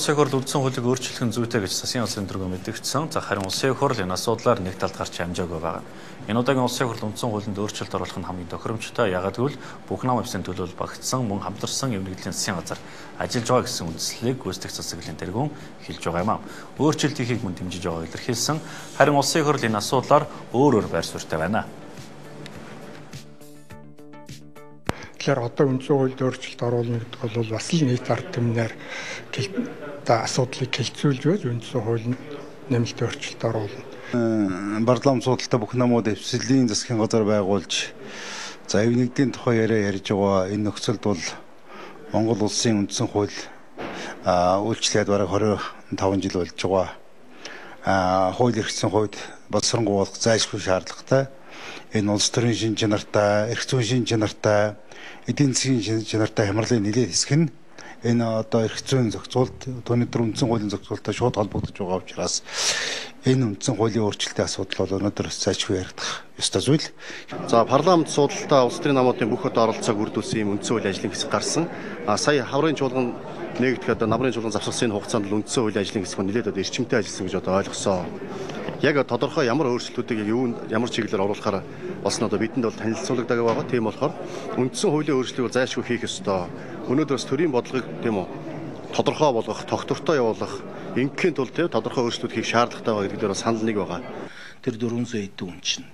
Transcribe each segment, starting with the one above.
Улсын хурл үндсэн хуулийг өөрчлөх нь зүйтэй гэж засгийн газрын тэргүүн мэдгдсэн. Харин улсын хурл энэ асуудлаар нэг талд гарч амжаагүй байна. Энэ удаагийн улсын хурл үндсэн хуулинд өөрчлөлт оруулах нь хамгийн тохиромжтой. Яагаад гэвэл бүх нам эвсийн төлөөлөл багтсан мөн хамтарсан эмнэлгийн засгийн газар ажиллаж байгаа гэсэн үндслийг гүйцэтгэх засаглалын тэргүүн хэлж байгаа юм. Өөрчлөлт хийхийг мөн дэмжиж байгааг илэрхийлсэн. Харин улсын хурл энэ асуудлаар өөр байр суурьтай байна. Тэгэхээр одоо үндсэн хуулинд өөрчлөлт оруулна гэдэг бол бас л нийт ард түмнээр асуудлыг хэлцүүлж байж үндсэн хуулинд нэмэлт өөрчлөлт оруулна. Парламент судалтай бүх намууд эвслийн засгийн газар байгуулж за эвнэгдийн тухай ярьж байгаа энэ нөхцөлд бол Монгол улсын үндсэн хууль үйлчлээд бараг 25 жил болж байгаа. Хууль эрхцэн хувьд боловсронгуйлах зайлшгүй шаардлагатай. Энэ улс төрийн шин чанартай, эрх зүйн шин чанартай, эдийн засгийн чанартай хямралын нэлээд хэсэг нь энэ одоо эрх зүйн зохицуулт, түүний үндсэн хуулийн зохицуултад шууд холбогдож байгаа учраас энэ үндсэн хуулийн өөрчлөлтийн асуудал бол өнөөдөр зайлшгүй яригдах ёстой зүйл. За парламент судалтаа улс төрийн намуудын бүх одоо оролцоог үрдүүлсэн юм үндсэн хуулийн ажлын хэсэг гарсан. Сая хаврын чуулган нэгдэх одоо намрын чуулган завсарсан энэ хугацаанд л үндсэн хуулийн ажлын хэсэг нь нэлээд одоо эрчимтэй ажилласан гэж одоо ойлгосон. Яг тодорхой ямар өөрчлөлтүүдийг ямар чиглэлээр оруулахаар болсон одоо бидэнд бол танилцуулгадаг байгаа. Тийм болохоор үндсэн хуулийн өөрчлөлтийг зайлшгүй хийх ёстой. Өнөөдрөөс төрийн бодлогыг тийм үү тодорхой болгох, тогтвортой явуулах, ингээхийн тулд тодорхой өөрчлөлт хийх шаардлагатай байгаа гэдэг дээр санал нэг байгаа. Тэр 400 эд хүн чинь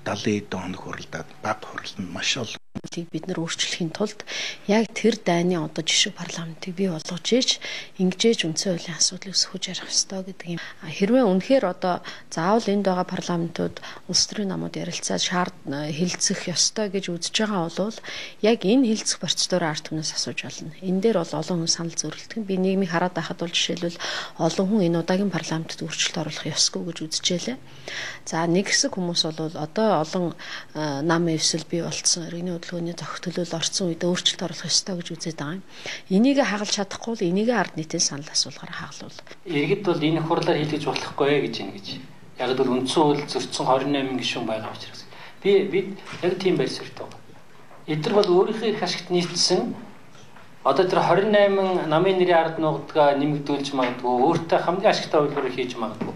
70 эд хоног хурлаад баг хурланд маш олон бид нар өөрчлөхийн тулд яг тэр дайны одоо жишг парламентыг бий болгож ийж ингэжээж үндсэн хуулийн асуудлыг өсгөж ярих ёстой гэдэг юм. Хэрвээ үнэхээр одоо заавал энд байгаа парламентууд улс төрийн намууд ярилцаад хилцэх ёстой гэж үзэж байгаа бол яг энэ хилцэх процедурыг ард түмнээс асууж болно. Энэ дээр бол олон хүн санал зөрөлдөх. Би нийгмийг хараад байхад бол жишээлбэл олон хүн энэ удаагийн парламентод өөрчлөлт оруулах ёсгүй гэж үзчихлээ. За нэг хэсэг хүмүүс бол одоо олон нам эвсэл бий болцсон иргэний хөдөлгөөний зохицуулалт орсон үед өөрчлөлт оруулах ёстой гэж үзээд байгаа юм. Энийг хагалж чадахгүй бол энийг ард нийтийн санал асуулгаар хагалуул. Иргэд бол энэ хурлаар хийлгэж болохгүй гэж ингэж. Яг л үндсэн хууль зөрчсөн 28 гишүүн байгаа учраас. Бид яг тийм байр суурьтай байна. Эдгээр бол өөрийнхөө их ашигт нийцсэн одоо тэр 28 намын нэрийн ард нуугдгаа нэмэгдүүлж магадгүй өөртөө хамгийн ашигтай хуулиар хийж магадгүй.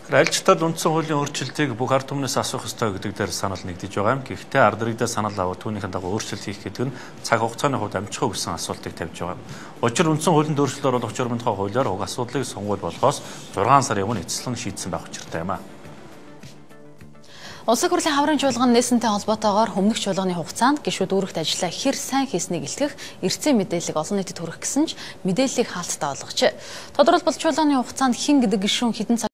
Альчтад үндсэн хуулийн өөрчлөлтийг бүх ард түмнээс асуух ёстой гэдэг дээр санал нэгдэж байгаа юм. Гэхдээ ард иргэдээ санал аваад түүнийхэн дагуу өөрчлөлт хийх гэдэг нь цаг хугацааны хувьд амжихгүй гэсэн асуултыг тавьж байгаа. Учир нь үндсэн хуулинд өөрчлөлт оруулах журмын тухай хуулиар уг асуудлыг сонгуул болгохоос 6 сарын өмнө эцэслэн шийдсэн байх учиртай юм а. Улсын хурлын хаврын чуулган нээсэнтэй холбоотойгоор өмнөх чуулганы хугацаанд гишүүд өөрөгт ажиллаа хэр сайн хийснийг илтгэх эрцэн мэдээлэл олон нийтэд хүргэх гэсэн ч мэдээллийг хаалттай олгожээ. Тодорхойлбол чуулганы хугацаанд хэн гэдэг гишүүн хэдэн цаг